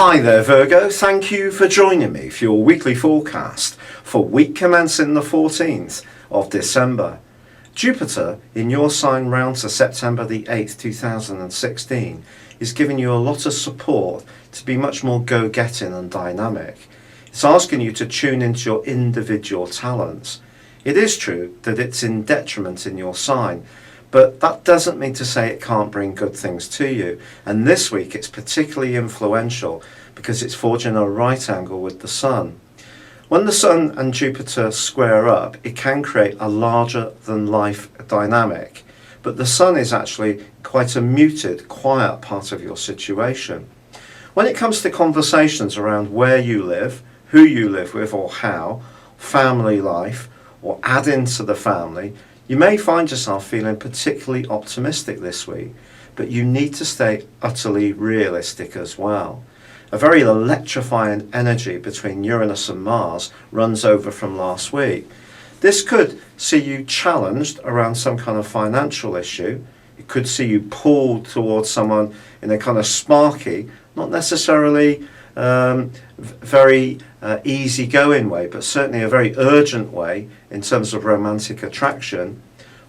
Hi there Virgo, thank you for joining me for your weekly forecast for week commencing the 14th of December. Jupiter in your sign round to September the 8th 2016 is giving you a lot of support to be much more go-getting and dynamic. It's asking you to tune into your individual talents. It is true that it's in detriment in your sign, but that doesn't mean to say it can't bring good things to you. And this week it's particularly influential because it's forging a right angle with the Sun. When the Sun and Jupiter square up, it can create a larger than life dynamic. But the Sun is actually quite a muted, quiet part of your situation. When it comes to conversations around where you live, who you live with or how, family life, or adding to the family, you may find yourself feeling particularly optimistic this week, but you need to stay utterly realistic as well. A very electrifying energy between Uranus and Mars runs over from last week. This could see you challenged around some kind of financial issue. It could see you pulled towards someone in a kind of sparky, not necessarily very easygoing way, but certainly a very urgent way in terms of romantic attraction.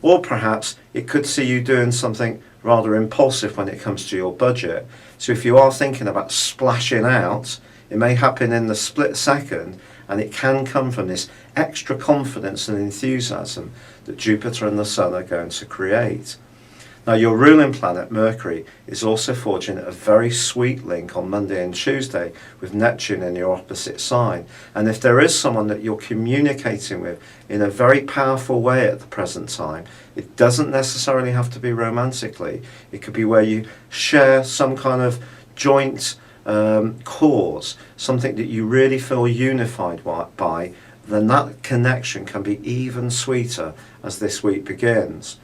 Or perhaps it could see you doing something rather impulsive when it comes to your budget. So if you are thinking about splashing out, it may happen in the split second, and it can come from this extra confidence and enthusiasm that Jupiter and the Sun are going to create. Now, your ruling planet Mercury is also forging a very sweet link on Monday and Tuesday with Neptune in your opposite sign. And if there is someone that you're communicating with in a very powerful way at the present time, it doesn't necessarily have to be romantically. It could be where you share some kind of joint cause, something that you really feel unified by, then that connection can be even sweeter as this week begins.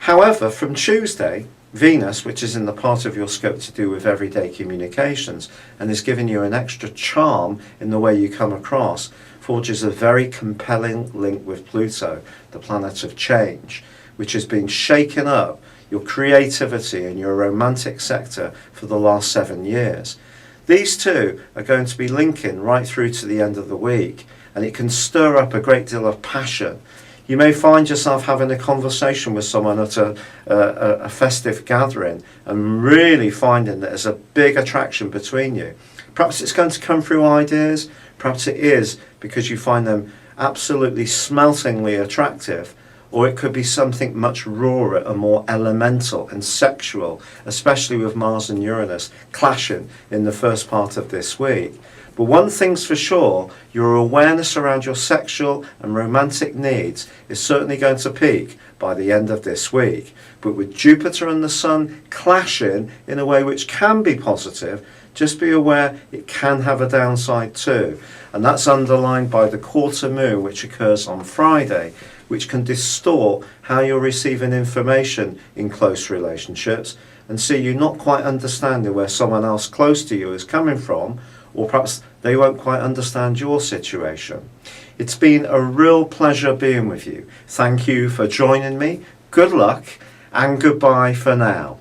However, from Tuesday, Venus, which is in the part of your scope to do with everyday communications and is giving you an extra charm in the way you come across, forges a very compelling link with Pluto, the planet of change, which has been shaking up your creativity and your romantic sector for the last 7 years. These two are going to be linking right through to the end of the week, and it can stir up a great deal of passion. You may find yourself having a conversation with someone at a festive gathering and really finding that there's a big attraction between you. Perhaps it's going to come through ideas, perhaps it is because you find them absolutely smeltingly attractive, or it could be something much rawer and more elemental and sexual, especially with Mars and Uranus clashing in the first part of this week. But one thing's for sure, your awareness around your sexual and romantic needs is certainly going to peak by the end of this week. But with Jupiter and the Sun clashing in a way which can be positive, just be aware it can have a downside too. And that's underlined by the quarter moon, which occurs on Friday, which can distort how you're receiving information in close relationships and see you not quite understanding where someone else close to you is coming from, or perhaps they won't quite understand your situation. It's been a real pleasure being with you. Thank you for joining me. Good luck and goodbye for now.